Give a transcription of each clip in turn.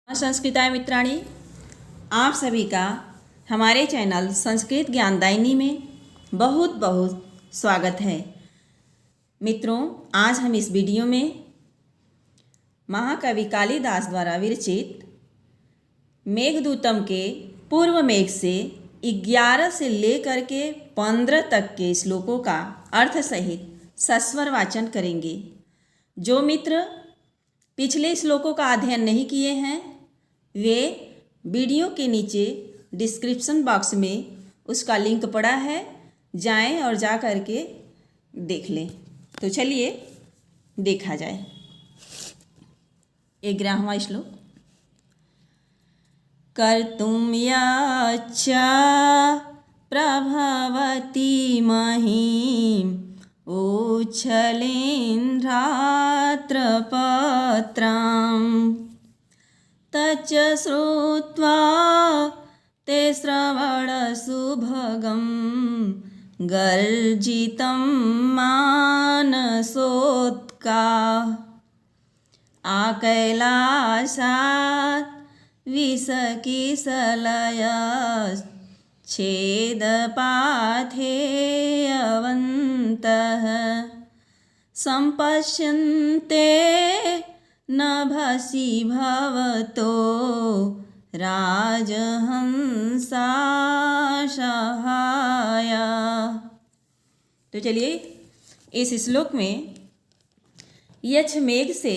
संस्कृताय मित्राणि, आप सभी का हमारे चैनल संस्कृत ज्ञानदायिनी में बहुत बहुत स्वागत है। मित्रों, आज हम इस वीडियो में महाकवि कालिदास द्वारा विरचित मेघदूतम के पूर्व मेघ से 11 से लेकर के 15 तक के श्लोकों का अर्थ सहित सस्वर वाचन करेंगे। जो मित्र पिछले श्लोकों का अध्ययन नहीं किए हैं वे वीडियो के नीचे डिस्क्रिप्शन बॉक्स में उसका लिंक पड़ा है, जाएं और जा कर के देख लें। तो चलिए देखा जाए। 11वां श्लोक। कर्तुं याच्चा प्रभवती महीम् उच्छलेन्द्रात्रपत्राम् तच्च श्रुत्वा ते श्रवणसुभगं गर्जितं मानसोत्काः आकैलासात् विसकिसलयश्छेदपाथेयवन्तः सम्पश्यन्ते नभसि भवतो राजहंसा सहाया। तो चलिए इस श्लोक में यक्ष मेघ से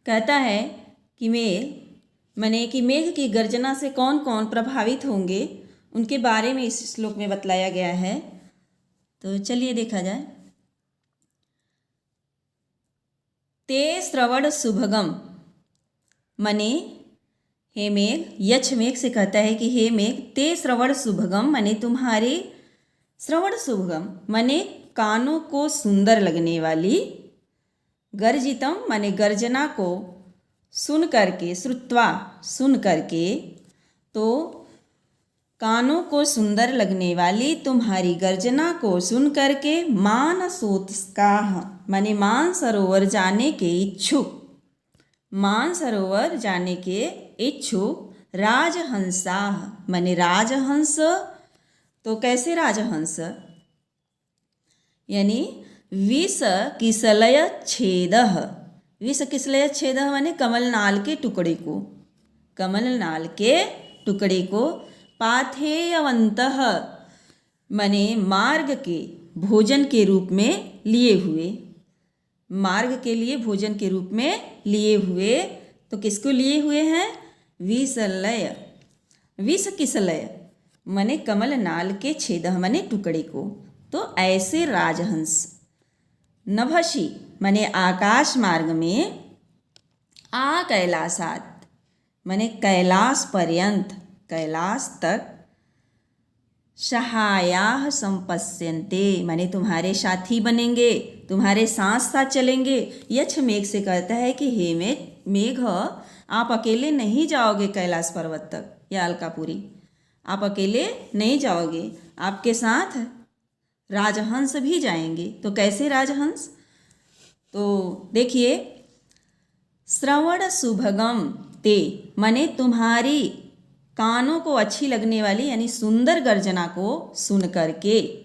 कहता है कि मेघ की गर्जना से कौन कौन प्रभावित होंगे, उनके बारे में इस श्लोक में बतलाया गया है। तो चलिए देखा जाए। ते श्रवण शुभगम, मने हे मेघ, यक्ष मेघ से कहता है कि हे मेघ, ते श्रवण शुभगम मने तुम्हारे श्रवण शुभगम मने कानों को सुंदर लगने वाली, गर्जितम मने गर्जना को सुन करके, श्रुत्वा सुन करके, तो कानों को सुंदर लगने वाली तुम्हारी गर्जना को सुन करके मानसोत्स्काः माने मानसरोवर जाने के इच्छुक, मानसरोवर जाने के इच्छुक, राजहंसाः माने राजहंस। तो कैसे राजहंस? यानी विषकिसलय छेदः, विषकिसलय छेदः माने कमलनाल के टुकड़े को, कमलनाल के टुकड़े को, पाथेयवन्तः माने मार्ग के भोजन के रूप में लिए हुए, मार्ग के लिए भोजन के रूप में लिए हुए। तो किसको लिए हुए हैं? विसलय, विषकिसलय माने कमलनाल के छेदः माने टुकड़े को। तो ऐसे राजहंस, नभसि माने आकाश मार्ग में, आ कैलासात माने कैलाश पर्यंत, कैलाश तक, सहायाः संपश्यन्ते माने तुम्हारे साथी बनेंगे, तुम्हारे साथ साथ चलेंगे। यक्ष मेघ से कहता है कि हे मेघ, आप अकेले नहीं जाओगे कैलाश पर्वत तक या अलकापुरी, आप अकेले नहीं जाओगे, आपके साथ राजहंस भी जाएंगे। तो कैसे राजहंस? तो देखिए, श्रवण शुभगम ते माने तुम्हारी कानों को अच्छी लगने वाली यानी सुंदर गर्जना को सुन करके,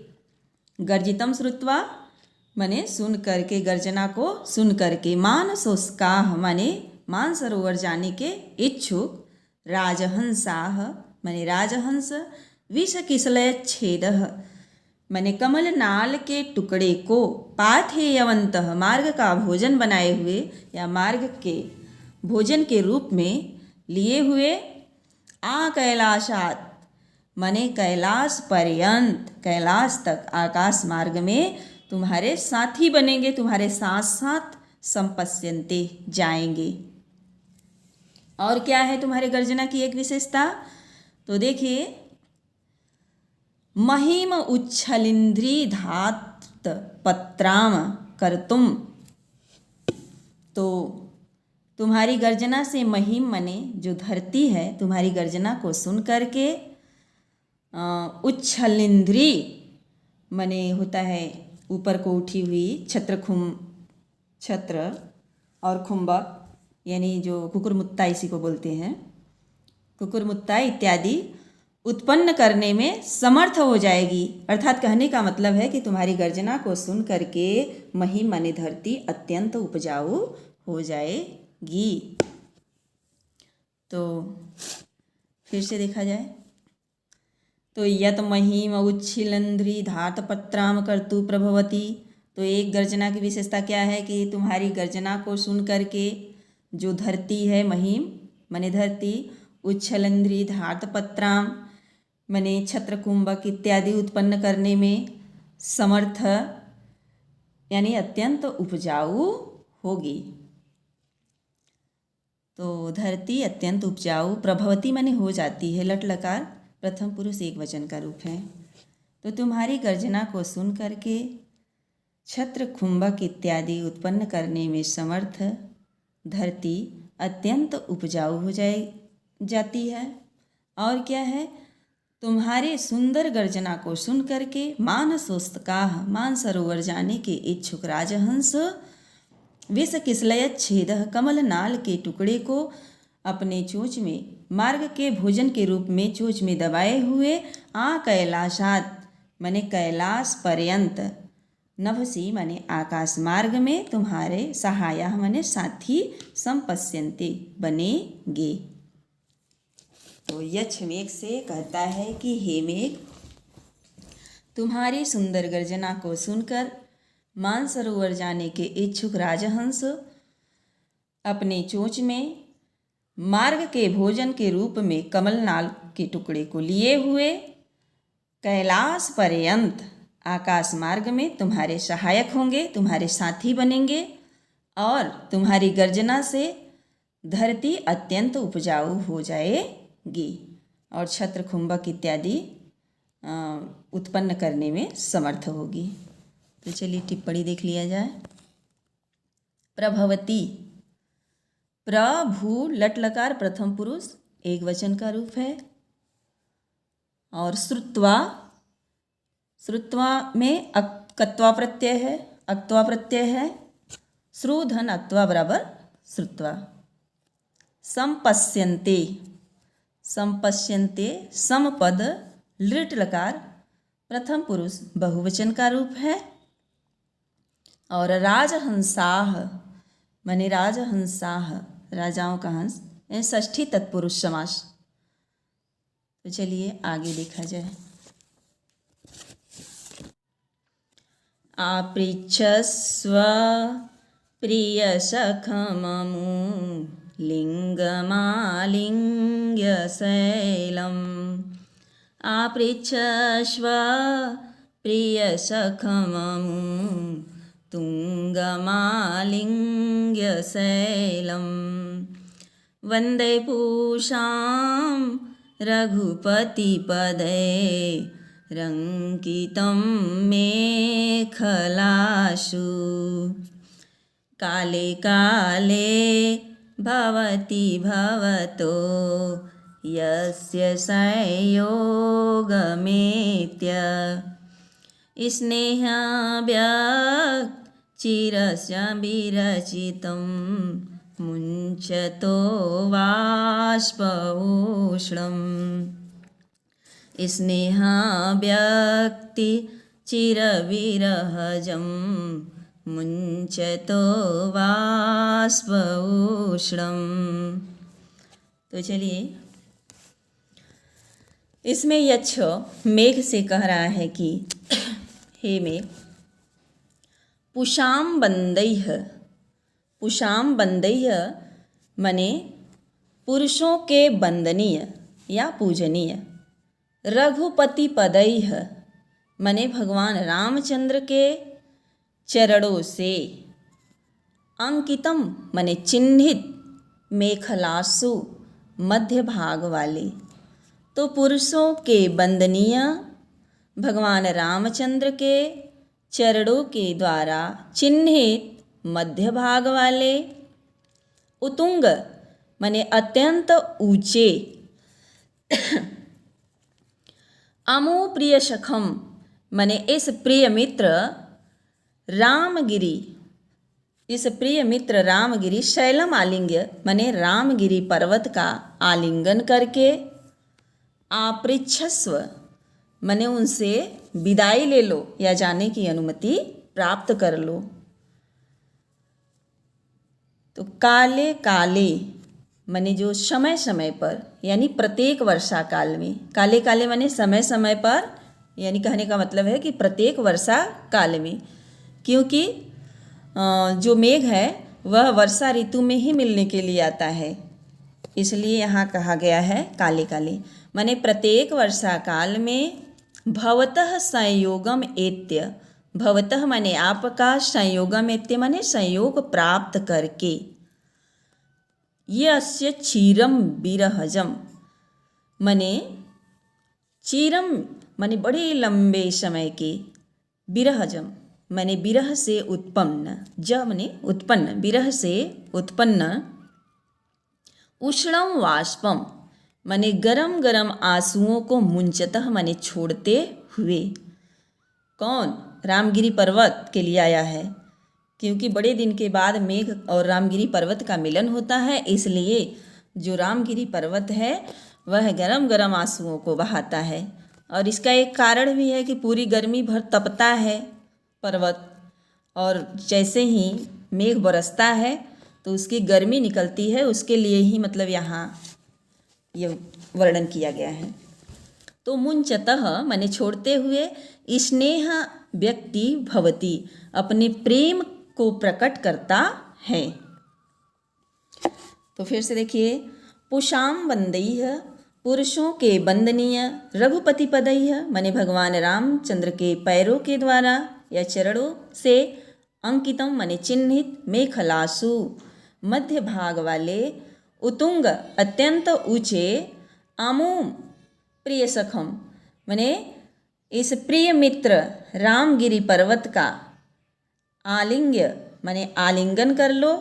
गर्जितम श्रुत्वा माने सुन करके, गर्जना को सुन करके, मानसोत्स्काः माने मानसरोवर जाने के इच्छुक, राजहंसाः माने राजहंस, विषकिसलय छेदः माने कमलनाल के टुकड़े को, पाथेयवन्तः मार्ग का भोजन बनाए हुए या मार्ग के भोजन के रूप में लिए हुए, आ कैलाशात माने कैलाश पर्यंत, कैलाश तक, आकाश मार्ग में तुम्हारे साथी बनेंगे, तुम्हारे साथ साथ संपश्यन्ते जाएंगे। और क्या है तुम्हारे गर्जना की एक विशेषता? तो देखिए, महीम उच्छलिंद्री धात पत्राम कर्तुम। तो तुम्हारी गर्जना से महिम मने जो धरती है तुम्हारी गर्जना को सुन करके उच्छलिंद्री मने होता है ऊपर को उठी हुई छत्र और खुम्बक यानी जो कुकुरमुत्ता इसी को बोलते हैं, कुकुरमुत्ता इत्यादि उत्पन्न करने में समर्थ हो जाएगी। अर्थात कहने का मतलब है कि तुम्हारी गर्जना को सुन करके महिम माने धरती अत्यंत उपजाऊ हो जाएगी। तो फिर से देखा जाए तो यत महिम उच्छिलंध्री धातपत्राम कर्तु प्रभवती। तो एक गर्जना की विशेषता क्या है कि तुम्हारी गर्जना को सुन करके जो धरती है महिम मने धरती, उच्छलंध्री धातपत्राम मने छत्र कुंभक इत्यादि उत्पन्न करने में समर्थ यानी अत्यंत उपजाऊ होगी। तो धरती अत्यंत उपजाऊ, प्रभवती माने हो जाती है, लट लकार प्रथम पुरुष एक वचन का रूप है। तो तुम्हारी गर्जना को सुन करके छत्र कुंभक इत्यादि उत्पन्न करने में समर्थ धरती अत्यंत उपजाऊ हो जाती है। और क्या है, तुम्हारे सुंदर गर्जना को सुन करके मानसोस्तकाह मानसरोवर जाने के इच्छुक राजहंस विष किसलयत छेद कमल नाल के टुकड़े को अपने चोंच में मार्ग के भोजन के रूप में चोंच में दबाए हुए कैलाशात मने कैलाश पर्यंत, नभसी मने आकाश मार्ग में तुम्हारे सहाया मने साथी संपश्यन्ते बनेंगे। तो यक्ष मेघ से कहता है कि हे मेघ, तुम्हारी सुंदर गर्जना को सुनकर मानसरोवर जाने के इच्छुक राजहंस अपने चोंच में मार्ग के भोजन के रूप में कमलनाल के टुकड़े को लिए हुए कैलाश पर्यंत आकाश मार्ग में तुम्हारे सहायक होंगे, तुम्हारे साथी बनेंगे और तुम्हारी गर्जना से धरती अत्यंत उपजाऊ हो जाएगी और छत्र कुंभक इत्यादि उत्पन्न करने में समर्थ होगी। तो चलिए टिप्पणी देख लिया जाए। प्रभवती, प्रभु लट लकार प्रथम पुरुष एक वचन का रूप है और श्रुत्वा, श्रुत्वा में कत्वा प्रत्यय है, अक्त्वा प्रत्यय है, श्रु धन अक्त्वा बराबर श्रुत्वा। संपश्यन्ते, संपश्यन्ते समपद लृट लकार प्रथम पुरुष बहुवचन का रूप है और राजहंसाह माने राजहंसाह राजाओं का हंस षष्ठी तत्पुरुष समास। तो चलिए आगे देखा जाए। आपृच्छस्व प्रियसखममु लिंगमालिंग्य शैलम। आपृच्छस्व प्रियसखममु तुंगमालिंग्य शैलम। वंदे पूषां रघुपतिपदे रंकितं मेखलासु। काले काले भवति भवतो यस्य संयोगमेत्य। स्नेहाव्यक्चिरस्य विरचितं मुञ्चतो वाष्पौष्णम्। स्नेहाव्यक्ति चिरविरहजं मुञ्चतो वाष्पौष्णम्। तो चलिए इसमें यक्ष मेघ से कह रहा है कि हे मेघ, पुषाम बंदैह, पुषाम बंदैह मने पुरुषों के वंदनीय या पूजनीय, रघुपति पदैह मने भगवान रामचंद्र के चरणों से, अंकितम मने चिन्हित, मेखलासु मध्य भाग वाले। तो पुरुषों के वंदनीय भगवान रामचंद्र के चरणों के द्वारा चिन्हित मध्य भाग वाले, उत्तुंग माने अत्यंत ऊंचे, अमो प्रिय सखम माने इस प्रिय मित्र रामगिरी, इस प्रिय मित्र रामगिरी शैलम आलिंग्य माने रामगिरी पर्वत का आलिंगन करके, आपृच्छस्व माने उनसे विदाई ले लो या जाने की अनुमति प्राप्त कर लो। तो काले काले माने जो समय समय पर यानी प्रत्येक वर्षा काल में, काले काले माने समय समय पर, यानी कहने का मतलब है कि प्रत्येक वर्षा काल में, क्योंकि जो मेघ है वह वर्षा ऋतु में ही मिलने के लिए आता है, इसलिए यहाँ कहा गया है काले काले माने प्रत्येक वर्षा काल में। भवतः संयोगम एत्य, भवतः माने आपका, संयोगम एत्य माने संयोग प्राप्त करके, यस्य क्षीरम विरहजम माने क्षीरम माने बड़े लंबे समय के, विरहजम माने विरह से उत्पन्न, ज माने उत्पन्न, विरह से उत्पन्न, उष्णम वाष्पम माने गरम गरम आंसुओं को मुंचतः माने छोड़ते हुए। कौन? रामगिरी पर्वत के लिए आया है, क्योंकि बड़े दिन के बाद मेघ और रामगिरी पर्वत का मिलन होता है, इसलिए जो रामगिरी पर्वत है वह गरम गरम आंसुओं को बहाता है। और इसका एक कारण भी है कि पूरी गर्मी भर तपता है पर्वत, और जैसे ही मेघ बरसता है तो उसकी गर्मी निकलती है, उसके लिए ही मतलब यहाँ ये वर्णन किया गया है। तो मुंचतः माने छोड़ते हुए, स्नेह व्यक्ति भवती अपने प्रेम को प्रकट करता है। तो फिर से देखिए, पुषाम वंदयः पुरुषों के वंदनीय, रघुपति पदयः माने भगवान रामचंद्र के पैरों के द्वारा या चरणों से, अंकितम माने चिन्हित, मेखलासु मध्य भाग वाले, उत्तुंग अत्यंत ऊंचे, आमोम प्रिय सखम माने इस प्रिय मित्र रामगिरी पर्वत का आलिंग्य माने आलिंगन कर लो,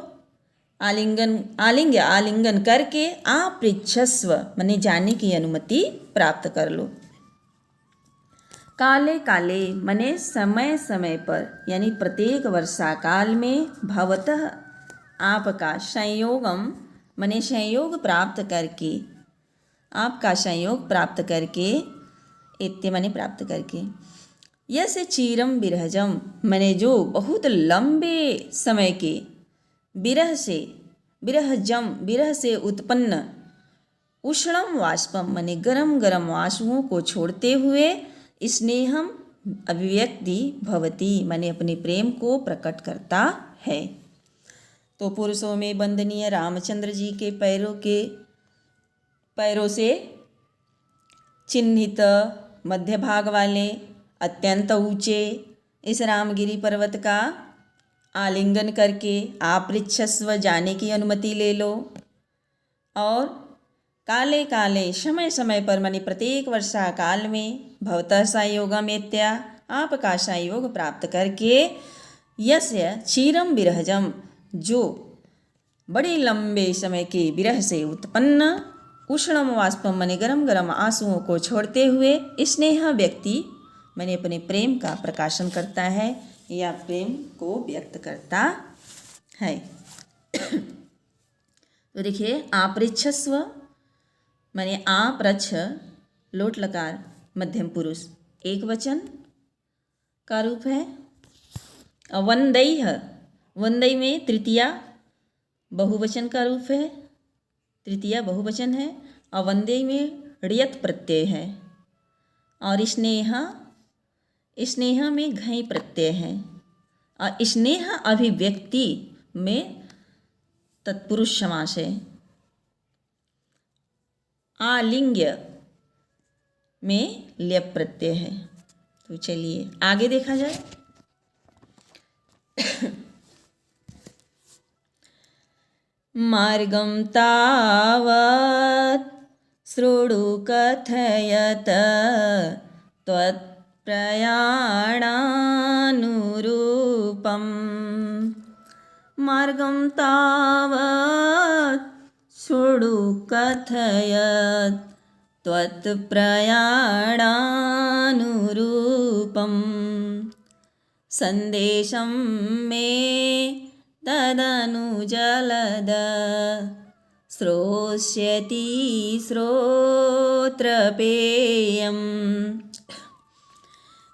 आलिंगन करके, आपृच्छस्व माने जाने की अनुमति प्राप्त कर लो। काले काले माने समय समय पर यानी प्रत्येक वर्षा काल में, भवतः आपका, संयोगम माने संयोग प्राप्त करके, आपका संयोग प्राप्त करके, इत्य माने प्राप्त करके, यस चीरम विरहजम माने जो बहुत लंबे समय के, विरह से, विरहजम विरह से उत्पन्न, उष्णम वाष्पम माने गरम गरम आंसुओं को छोड़ते हुए, स्नेहम अभिव्यक्ति भवती माने अपने प्रेम को प्रकट करता है। तो पुरुषों में वंदनीय रामचंद्र जी के पैरों से चिन्हित, मध्य भाग वाले, अत्यंत ऊंचे इस रामगिरी पर्वत का आलिंगन करके, आपृच्छस्व जाने की अनुमति ले लो। और काले काले समय समय पर माने प्रत्येक वर्षा काल में, भवतः संयोगम इत्या आपका संयोग प्राप्त करके, यस्य क्षीरम विरहजम जो बड़े लंबे समय के विरह से उत्पन्न, उष्णम वाष्पम माने गरम गरम आंसुओं को छोड़ते हुए, स्नेह व्यक्ति माने अपने प्रेम का प्रकाशन करता है या प्रेम को व्यक्त करता है। तो देखिए, आपृच्छस्व माने आपरच्छ लोट लकार मध्यम पुरुष एक वचन का रूप है। वंदयः, वंदई में तृतीया बहुवचन का रूप है, तृतीया बहुवचन है। और वंदई में ऋयत प्रत्यय है। और स्नेह, स्नेह में घई प्रत्यय है। और स्नेह अभिव्यक्ति में तत्पुरुष समास है। आलिंग्य में ल्यप प्रत्यय है। तो चलिए आगे देखा जाए। मार्गं तावत् शृणु कथयत त्वत्प्रयाणानुवर्तनम् मार्गं तावत् शृणु कथयत् त्वत्प्रयाणानुरूपम् सन्देशं मे तदनुजलद श्रोष्यति श्रोत्रपेयम्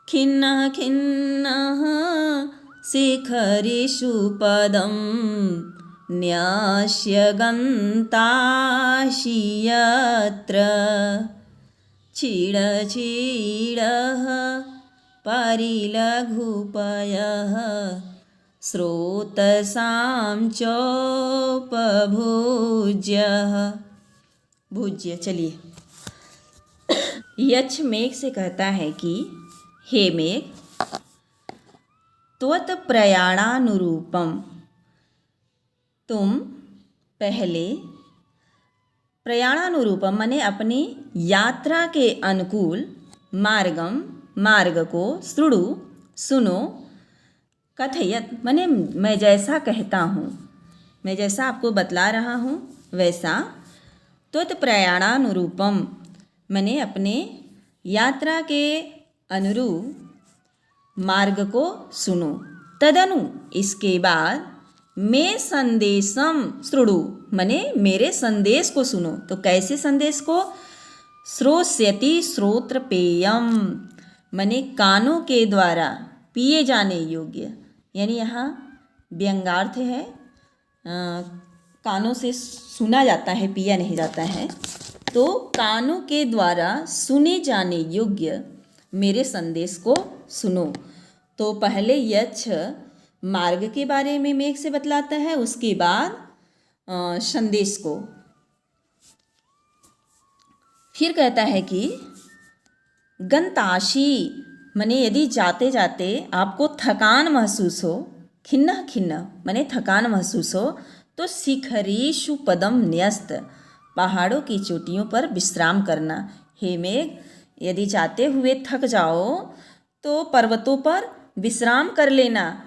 खिन्नः खिन्नः शिखरिषु पदं न्यास्य गन्तासि यत्र क्षीणः परिलघुपयः स्रोतसां चोपभुज्यः। भुज्य। चलिए, यक्ष मेघ से कहता है कि हे मेघ, त्वत् प्रयाणानुरूपम, तुम पहले प्रयाणानुरूपम माने अपनी यात्रा के अनुकूल मार्ग को शृणु सुनो कथयत माने मैं जैसा कहता हूँ, मैं जैसा आपको बतला रहा हूँ वैसा त्वत् प्रयाणानुरूपम माने अपने यात्रा के अनुरूप मार्ग को सुनो। तदनु इसके बाद मैं संदेशम शृणु माने मेरे संदेश को सुनो। तो कैसे संदेश को? श्रोष्यति श्रोत्रपेयम माने कानों के द्वारा पिए जाने योग्य, यानी यहाँ व्यंग्यार्थ है, कानों से सुना जाता है, पिया नहीं जाता है। तो कानों के द्वारा सुने जाने योग्य मेरे संदेश को सुनो। तो पहले यक्ष मार्ग के बारे में मेघ से बतलाता है, उसके बाद संदेश को। फिर कहता है कि गंताशी माने यदि जाते जाते आपको थकान महसूस हो, खिन्न माने थकान महसूस हो, तो शिखरीषु पदम न्यस्त पहाड़ों की चोटियों पर विश्राम करना। हे मेघ, यदि जाते हुए थक जाओ तो पर्वतों पर विश्राम कर लेना।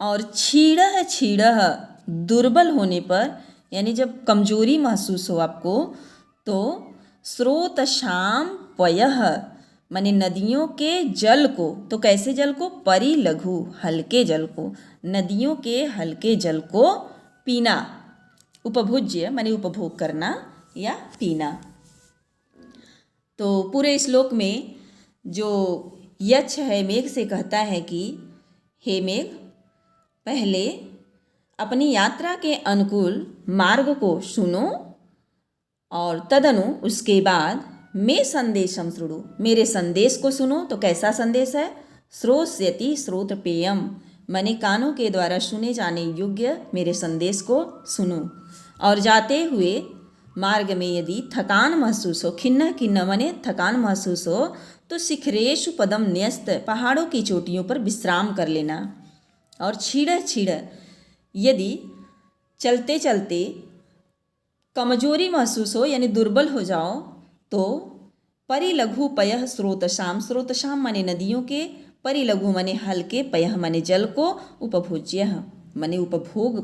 और क्षीणः दुर्बल होने पर, यानी जब कमजोरी महसूस हो आपको, तो स्रोतशाम पयः माने नदियों के जल को। तो कैसे जल को? परिलघु हल्के जल को, नदियों के हल्के जल को पीना। उपभुज्य माने उपभोग करना या पीना। तो पूरे श्लोक में जो यक्ष है मेघ से कहता है कि हे मेघ, पहले अपनी यात्रा के अनुकूल मार्ग को सुनो और तदनु उसके बाद मैं संदेशम शृणु मेरे संदेश को सुनो। तो कैसा संदेश है? श्रोष्यति श्रोत्रपेयम माने कानों के द्वारा सुने जाने योग्य मेरे संदेश को सुनो। और जाते हुए मार्ग में यदि थकान महसूस हो, खिन्न माने थकान महसूस हो, तो शिखरेषु पदम न्यस्त पहाड़ों की चोटियों पर विश्राम कर लेना। और क्षीण यदि चलते चलते कमजोरी महसूस हो, यानी दुर्बल हो जाओ, तो परिलघु पयः स्रोतशाम माने नदियों के, परिलघु माने हल्के, पयः माने जल को, उपभोज्य माने उपभोग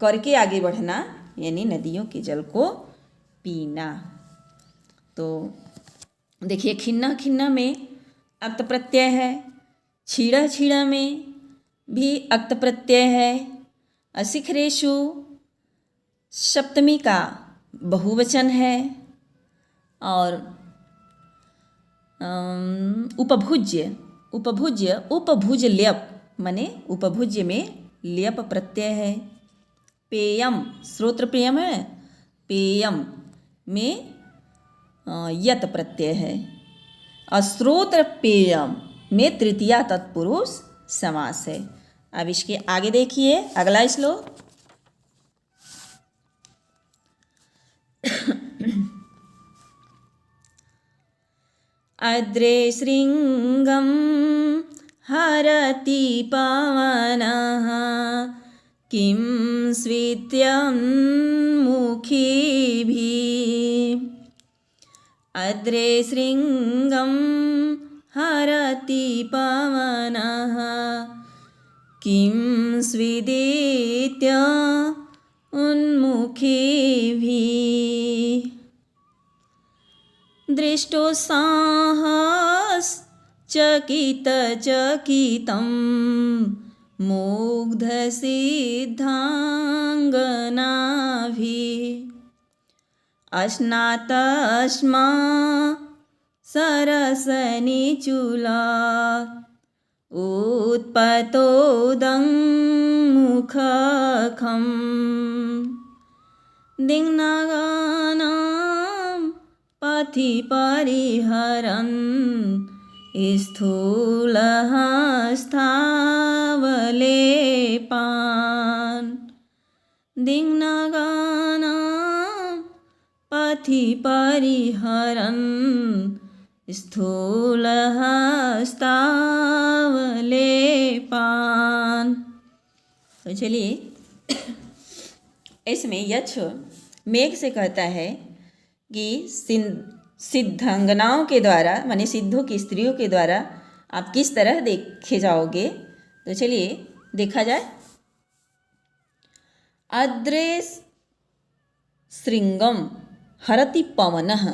करके आगे बढ़ना, यानी नदियों के जल को पीना। तो देखिए, खिन्न में अक्त प्रत्यय है, क्षीण में भी अक्त प्रत्यय है, शिखरेषु सप्तमी का बहुवचन है, और उपभुज्य उपभुज ल्यप माने उपभुज्य में ल्यप प्रत्यय है। पेयम श्रोत्र पेयम है, पेयम में यत प्रत्यय है। अश्रोत्र पेयम में तृतीया तत्पुरुष समास है। अब इसके आगे देखिए अगला श्लोक। अद्रे शृंगं हरति पवनः किं स्वीत्यन्मुखीभिः। अद्रे शृंगं हरति पवनः किं स्विदित्य उन्मुखीभिः दृष्टो साहसचकितचकितं मुग्धसिद्धाङ्गनाभिः अश्नातश्मा सरसनिचूलात् उत्पतोदङ्मुखखं दिङ्नागानां पथि परिहरन् स्थूलहस्तावलेपान् दिङ्नागानां पथि परिहरन् स्थूलहस्तावलेपान्। तो चलिए, इसमें यक्ष मेघ से कहता है कि सिद्धांगनाओं के द्वारा, माने सिद्धों की स्त्रियों के द्वारा आप किस तरह देखे जाओगे। तो चलिए देखा जाए। अद्रे श्रृंगम हरति पवनः,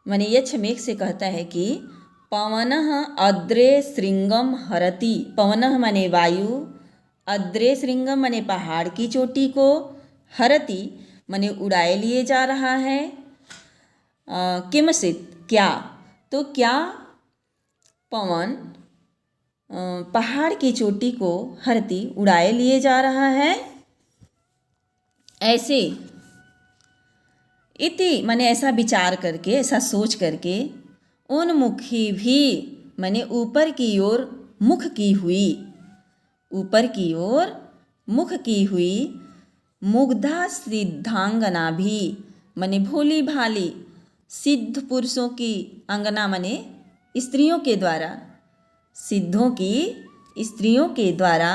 माने यक्ष मेघ से कहता है कि पवनः अद्रे श्रृंगम हरति। पवनः माने वायु, अद्रे श्रृंगम माने पहाड़ की चोटी को, हरति माने उड़ाए लिए जा रहा है। किमसित क्या, तो क्या पवन पहाड़ की चोटी को हरति उड़ाए लिए जा रहा है। ऐसे इति माने ऐसा विचार करके, ऐसा सोच करके, उन्मुखी भी माने ऊपर की ओर मुख की हुई, ऊपर की ओर मुख की हुई, मुग्धा सिद्धांगना भी माने भोली भाली सिद्ध पुरुषों की अंगना माने स्त्रियों के द्वारा, सिद्धों की स्त्रियों के द्वारा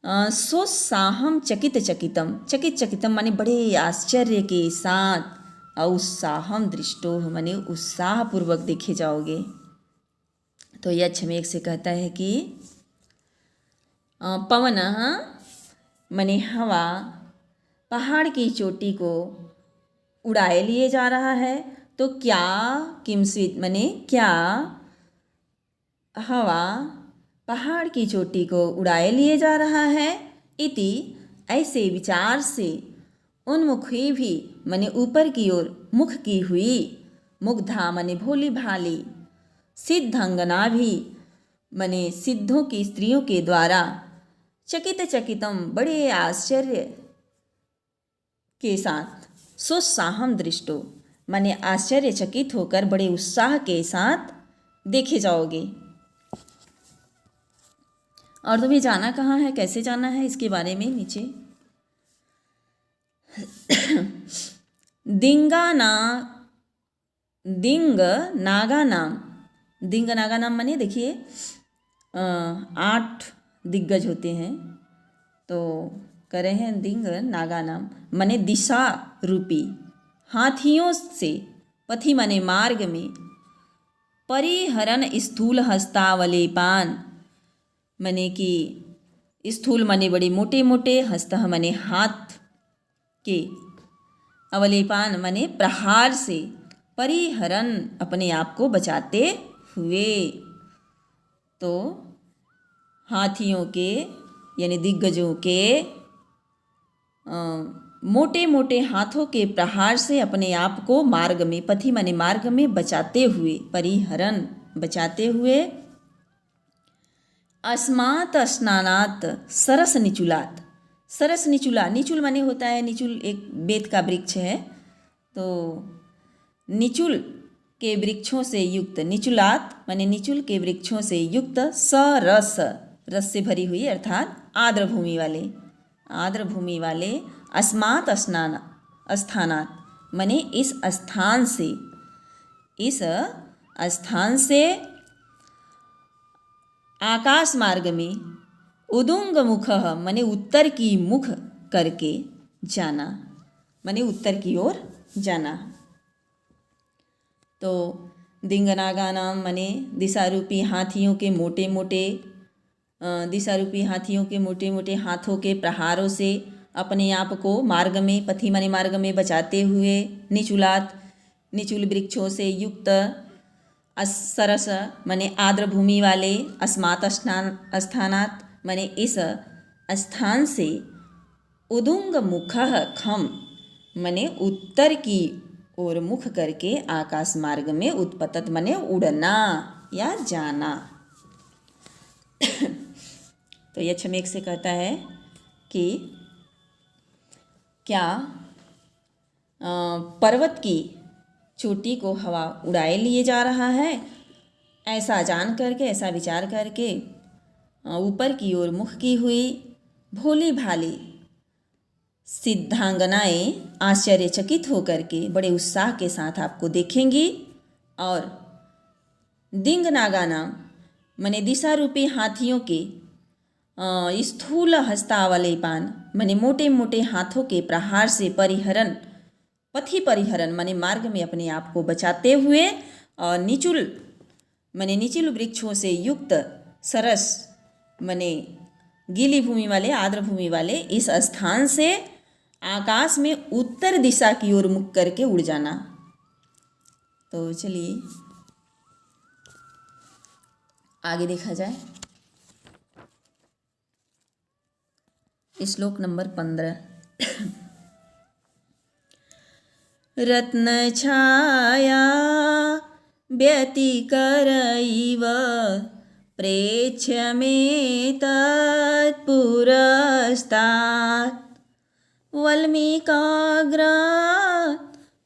सोत्साहम चकित चकितम, चकित चकितम माने बड़े आश्चर्य के साथ, और उत्साहम दृष्टो माने उत्साहपूर्वक देखे जाओगे। तो यक्ष मेघ से कहता है कि पवन माने हवा पहाड़ की चोटी को उड़ाए लिए जा रहा है। तो क्या किमस्वित माने क्या हवा पहाड़ की चोटी को उड़ाए लिए जा रहा है। इति ऐसे विचार से उन्मुखी भी माने ऊपर की ओर मुख की हुई, मुग्धा माने भोली भाली, सिद्धांगना भी माने सिद्धों की स्त्रियों के द्वारा, चकित चकितम बड़े आश्चर्य के साथ, सोत्साहम दृष्टो माने आश्चर्यचकित होकर बड़े उत्साह के साथ देखे जाओगे। और तुम्हें जाना कहाँ है, कैसे जाना है, इसके बारे में नीचे दिंग नागा नाम, दिंग नागा नाम माने देखिए 8 दिग्गज होते हैं। तो कह रहे हैं दिंग नागा नाम माने दिशा रूपी हाथियों से, पथि माने मार्ग में, परिहरन स्थूल हस्तावलेपान माने कि स्थूल माने बड़े मोटे मोटे, हस्त माने हाथ के, अवलेपान माने प्रहार से, परिहरन अपने आप को बचाते हुए। तो हाथियों के यानी दिग्गजों के मोटे मोटे हाथों के प्रहार से अपने आप को मार्ग में, पथि माने मार्ग में बचाते हुए, परिहरन बचाते हुए, अस्मात स्नानात सरस निचुलात, सरस निचुला, निचुल माने होता है, निचुल एक बेत का वृक्ष है। तो निचुल के वृक्षों से युक्त, निचुलात माने निचुल के वृक्षों से युक्त, सरस रस से भरी हुई अर्थात आर्द्र भूमि वाले, आर्द्र भूमि वाले, अस्मात स्नान स्थानात माने इस स्थान से, इस स्थान से आकाश मार्ग में, उदुंग मुख माने उत्तर की मुख करके जाना, माने उत्तर की ओर जाना। तो दिंगनागा नाम माने दिशा रूपी हाथियों के मोटे मोटे दिशारूपी हाथियों के मोटे मोटे हाथों के प्रहारों से अपने आप को मार्ग में, पथी माने मार्ग में बचाते हुए, निचुल वृक्षों से युक्त, सरस माने आर्द्र भूमि वाले, अस्मात् स्थानात् माने इस स्थान से, उदुंग मुखः खम माने उत्तर की ओर मुख करके आकाश मार्ग में उत्पतत माने उड़ना या जाना। तो यक्षमेघ से कहता है कि क्या पर्वत की चोटी को हवा उड़ाए लिए जा रहा है? ऐसा जान करके, ऐसा विचार करके ऊपर की ओर मुख की हुई भोली भाली सिद्धांगनाएं आश्चर्यचकित होकर के बड़े उत्साह के साथ आपको देखेंगी और दिंग नागाना मने दिशा रूपी हाथियों के स्थूल हस्तावलेपान मने मोटे मोटे हाथों के प्रहार से पथी परिहरण मने मार्ग में अपने आप को बचाते हुए और निचुल वृक्षों से युक्त, सरस मने गीली भूमि वाले, आर्द्र भूमि वाले इस स्थान से आकाश में उत्तर दिशा की ओर मुख करके उड़ जाना। तो चलिए आगे देखा जाए। श्लोक नंबर 15। रत्न छाया व्यतिकरैव प्रेक्ष्यमेतत् पुरस्तात् वल्मीकाग्रात्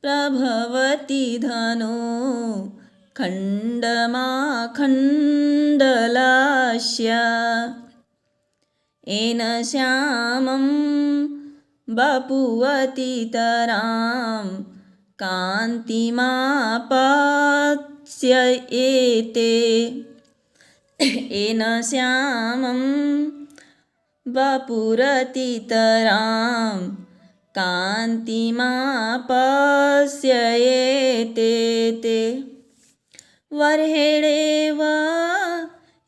प्रभवति धनु खण्डमाखण्डलस्य येन श्यामं वपुवतितरां कान्तिमापत्स्येते। येन श्यामं वपुरतितरां कान्तिमापत्स्येते। वर्हेणेव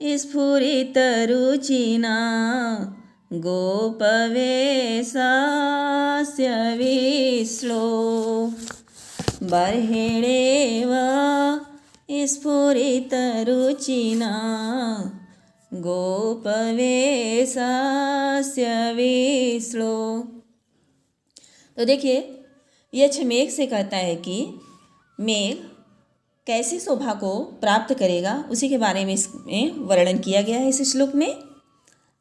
स्फुरितरुचिना गोपवेशस्य विश्लो। बर्हिणेव स्फुरितरुचिना गोपवेशस्य विश्लो। तो देखिए यक्षमेघ से कहता है कि मेघ कैसे शोभा को प्राप्त करेगा, उसी के बारे में इसमें वर्णन किया गया है इस श्लोक में।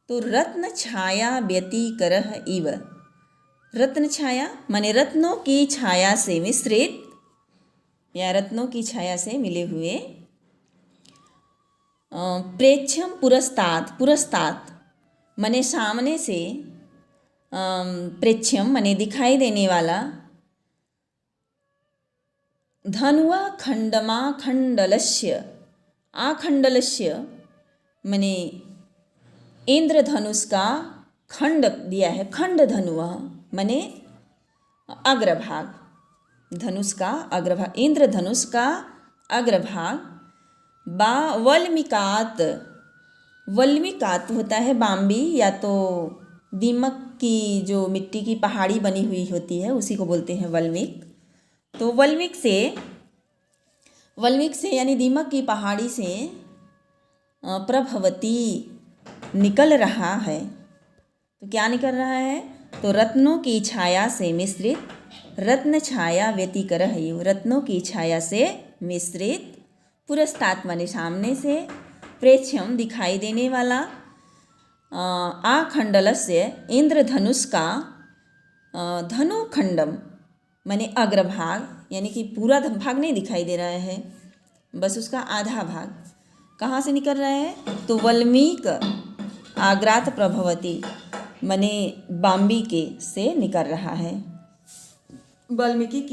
तो रत्न छाया व्यतिकरः इव, रत्न छाया माने रत्नों की छाया से मिश्रित या रत्नों की छाया से मिले हुए, प्रेक्ष्यम पुरस्तात् माने सामने से, प्रेक्ष्यम माने दिखाई देने वाला, धनुआ खण्डमाखण्डलस्य, आखण्डलस्य माने इंद्रधनुष का खंड दिया है, खंड धनुआ माने अग्रभाग, धनुष का अग्रभाग, इंद्रधनुष का अग्रभाग। वल्मीकात होता है बाम्बी या तो दीमक की जो मिट्टी की पहाड़ी बनी हुई होती है उसी को बोलते हैं वल्मीक। तो वल्मीक से यानी दीमक की पहाड़ी से प्रभवती निकल रहा है। तो क्या निकल रहा है? तो रत्नों की छाया से मिश्रित, रत्न छाया व्यतिकरः, रत्नों की छाया से मिश्रित, पुरस्तात् माने सामने से, प्रेक्ष्यम दिखाई देने वाला, आखण्डलस्य इंद्रधनुष का धनुखंडम माने अग्रभाग, यानी कि पूरा भाग नहीं दिखाई दे रहा है, बस उसका आधा भाग कहाँ से निकल रहा है? तो वल्मीक आग्रात प्रभवती माने बाम्बी के से निकल रहा है, वाल्मीक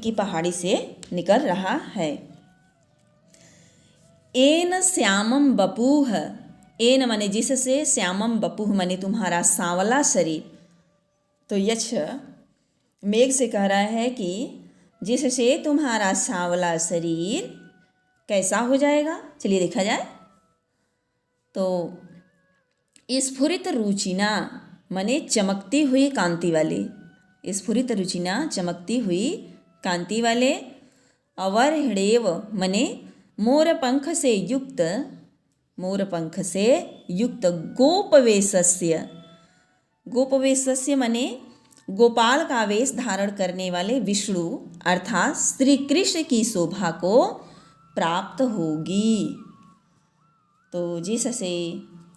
की पहाड़ी से निकल रहा है। एन श्यामम बपुः, एन माने जिससे, श्यामम बपुः माने तुम्हारा सांवला शरीर। तो यक्ष मेघ से कह रहा है कि जिससे तुम्हारा सांवला शरीर कैसा हो जाएगा। चलिए देखा जाए। तो स्फुरित रुचिना माने चमकती हुई कांति वाले, स्फुरित रुचिना चमकती हुई कांति वाले, अवर्हिणेव माने मोर पंख से युक्त, मोर पंख से युक्त गोपवेशस्य, गोपवेशस्य माने गोपाल का वेश धारण करने वाले विष्णु अर्थात श्री कृष्ण की शोभा को प्राप्त होगी। तो जिससे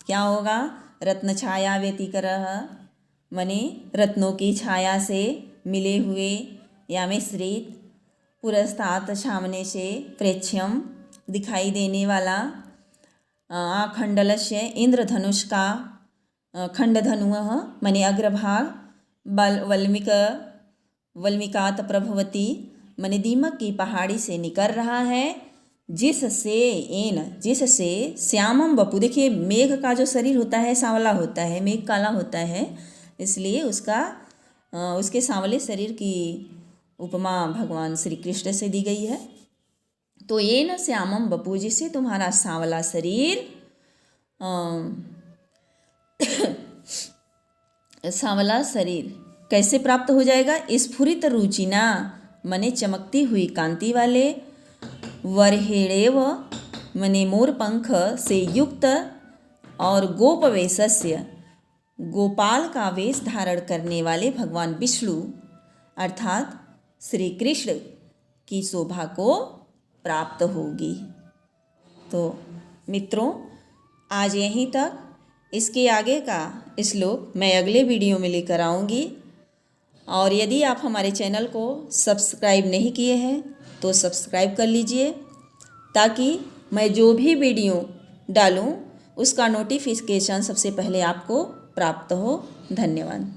क्या होगा, रत्न छाया व्यतिकरः माने रत्नों की छाया से मिले हुए या मिश्रित, पुरस्तात् सामने से प्रेक्ष्यम दिखाई देने वाला, आखंडलस्य इंद्रधनुष का खंडधनुः माने अग्रभाग, वल्मिकात प्रभवती माने दीमक की पहाड़ी से निकल रहा है, जिससे श्यामम बपु, देखिए मेघ का जो शरीर होता है सांवला होता है, मेघ काला होता है, इसलिए उसके सांवले शरीर की उपमा भगवान श्री कृष्ण से दी गई है। तो ये न श्यामम बपु, जिससे तुम्हारा सांवला शरीर सांवला शरीर कैसे प्राप्त हो जाएगा, स्फुरित रुचिना माने चमकती हुई कांति वाले, वर्हिणेव माने मोर पंख से युक्त, और गोपवेशस्य गोपाल का वेश धारण करने वाले भगवान विष्णु अर्थात श्री कृष्ण की शोभा को प्राप्त होगी। तो मित्रों, आज यहीं तक, इसके आगे का श्लोक मैं अगले वीडियो में लेकर आऊँगी। और यदि आप हमारे चैनल को सब्सक्राइब नहीं किए हैं तो सब्सक्राइब कर लीजिए, ताकि मैं जो भी वीडियो डालूं उसका नोटिफिकेशन सबसे पहले आपको प्राप्त हो। धन्यवाद।